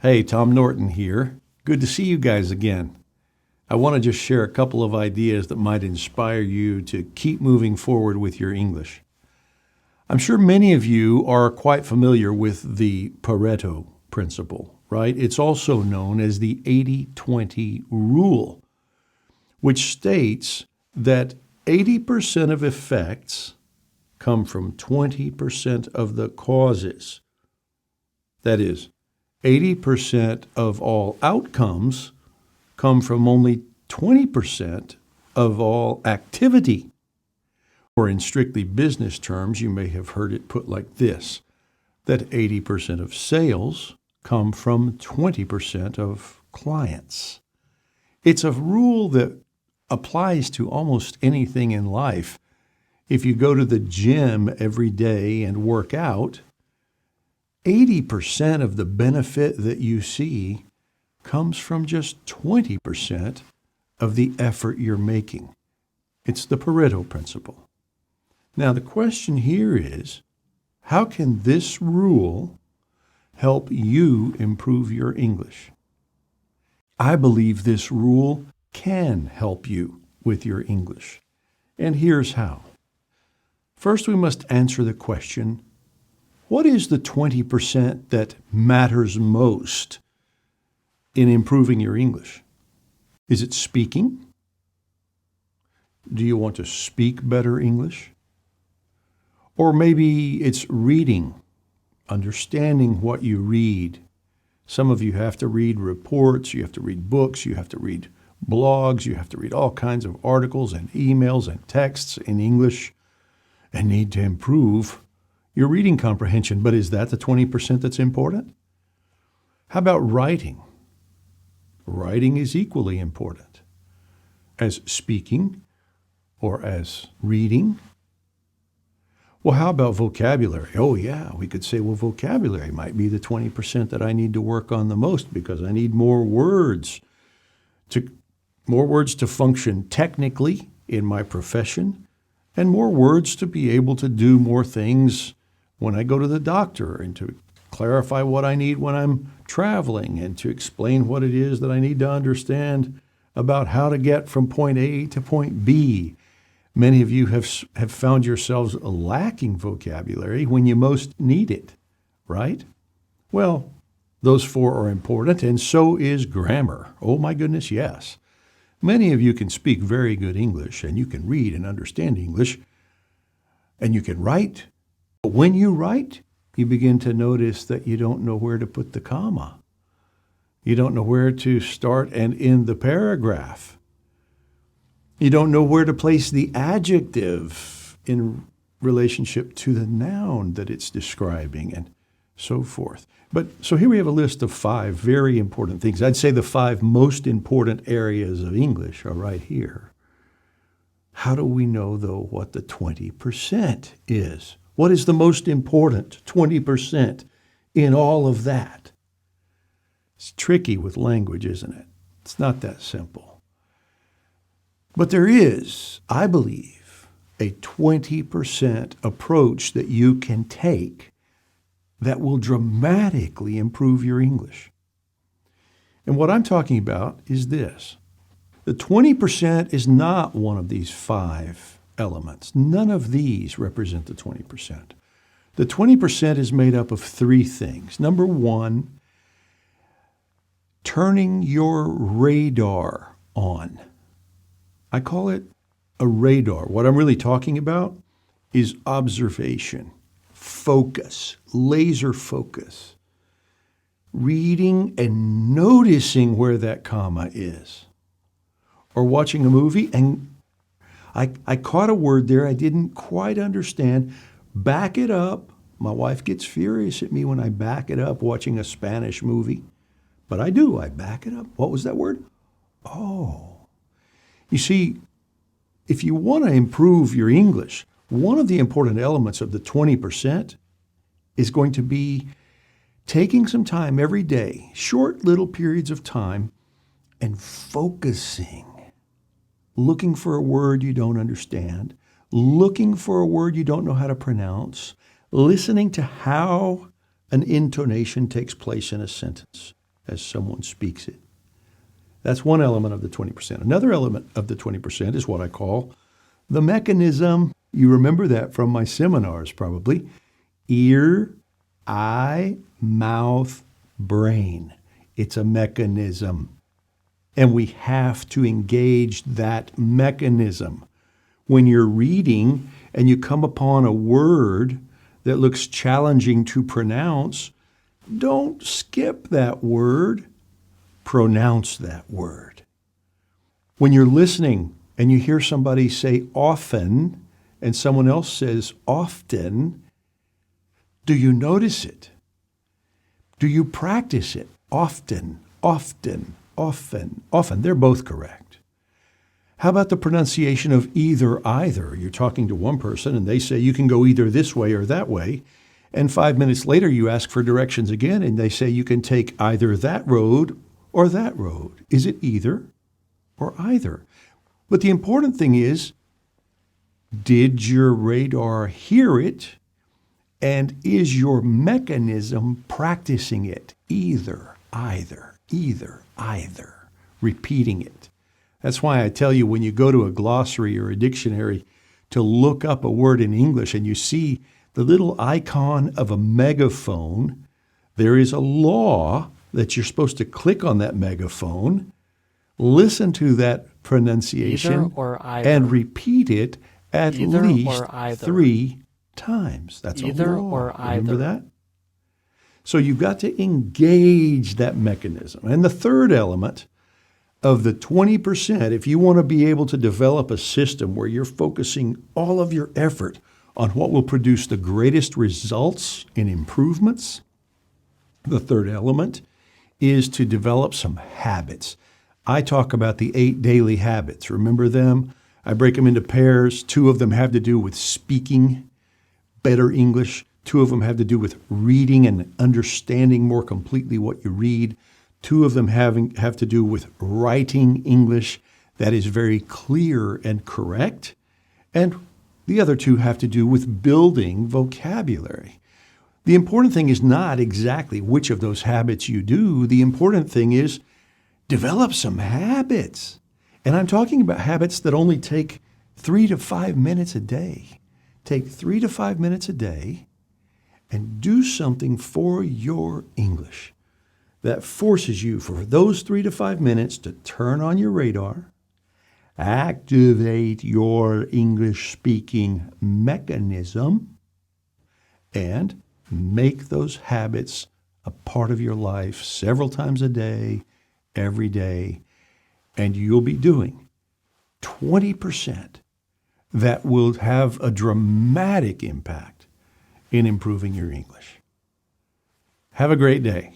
Hey, Tom Norton here. Good to see you guys again. I want to just share a couple of ideas that might inspire you to keep moving forward with your English. I'm sure many of you are quite familiar with the Pareto Principle, right? It's also known as the 80-20 rule, which states that 80% of effects come from 20% of the causes. That is, 80% of all outcomes come from only 20% of all activity. Or in strictly business terms, you may have heard it put like this, that 80% of sales come from 20% of clients. It's a rule that applies to almost anything in life. If you go to the gym every day and work out, 80% of the benefit that you see comes from just 20% of the effort you're making. It's the Pareto Principle. Now, the question here is, how can this rule help you improve your English? I believe this rule can help you with your English. And here's how. First, we must answer the question, what is the 20% that matters most in improving your English? Is it speaking? Do you want to speak better English? Or maybe it's reading, understanding what you read. Some of you have to read reports, you have to read books, you have to read blogs, you have to read all kinds of articles and emails and texts in English and need to improve your reading comprehension. But is that the 20% that's important? How about writing? Writing is equally important as speaking or as reading. Well, how about vocabulary? Oh, yeah, we could say, well, vocabulary might be the 20% that I need to work on the most because I need more words to function technically in my profession and more words to be able to do more things when I go to the doctor and to clarify what I need when I'm traveling and to explain what it is that I need to understand about how to get from point A to point B. Many of you have found yourselves lacking vocabulary when you most need it, right? Well, those four are important, and so is grammar. Oh my goodness, yes. Many of you can speak very good English, and you can read and understand English, and you can write. But when you write, you begin to notice that you don't know where to put the comma. You don't know where to start and end the paragraph. You don't know where to place the adjective in relationship to the noun that it's describing and so forth. So here we have a list of 5 very important things. I'd say the 5 most important areas of English are right here. How do we know, though, what the 20% is? What is the most important 20% in all of that? It's tricky with language, isn't it? It's not that simple. But there is, I believe, a 20% approach that you can take that will dramatically improve your English. And what I'm talking about is this. The 20% is not one of these 5 elements. None of these represent the 20%. The 20% is made up of 3 things. Number 1, turning your radar on. I call it a radar. What I'm really talking about is observation, focus, laser focus, reading and noticing where that comma is. Or watching a movie and I caught a word there I didn't quite understand. Back it up. My wife gets furious at me when I back it up watching a Spanish movie. But I do. I back it up. What was that word? Oh. You see, if you want to improve your English, one of the important elements of the 20% is going to be taking some time every day, short little periods of time, and focusing. Looking for a word you don't understand, looking for a word you don't know how to pronounce, listening to how an intonation takes place in a sentence. as someone speaks it. That's one element of the 20%. Another element of the 20% is what I call the mechanism. You remember that from my seminars probably. Ear, eye, mouth, brain. It's a mechanism. And we have to engage that mechanism. When you're reading and you come upon a word that looks challenging to pronounce, don't skip that word. Pronounce that word. When you're listening and you hear somebody say often and someone else says often, do you notice it? Do you practice it? Often, often, often, often. They're both correct. How about the pronunciation of either, either? You're talking to one person and they say you can go either this way or that way. And 5 minutes later, you ask for directions again and they say you can take either that road or that road. Is it either or either? But the important thing is, did your radar hear it? And is your mechanism practicing it? Either, either, either, either, repeating it. That's why I tell you when you go to a glossary or a dictionary to look up a word in English and you see the little icon of a megaphone, there is a law that you're supposed to click on that megaphone, listen to that pronunciation, and repeat it at least 3 times. That's a law. Remember that? So you've got to engage that mechanism. And the third element of the 20%, if you want to be able to develop a system where you're focusing all of your effort on what will produce the greatest results and improvements, the third element is to develop some habits. I talk about the 8 daily habits. Remember them? I break them into pairs. 2 of them have to do with speaking better English. 2 of them have to do with reading and understanding more completely what you read. 2 of them have to do with writing English that is very clear and correct. And the other 2 have to do with building vocabulary. The important thing is not exactly which of those habits you do. The important thing is develop some habits. And I'm talking about habits that only take 3 to 5 minutes a day. Take 3 to 5 minutes a day and do something for your English that forces you for those 3 to 5 minutes to turn on your radar, activate your English speaking mechanism, and make those habits a part of your life several times a day, every day, and you'll be doing 20% that will have a dramatic impact in improving your English. Have a great day.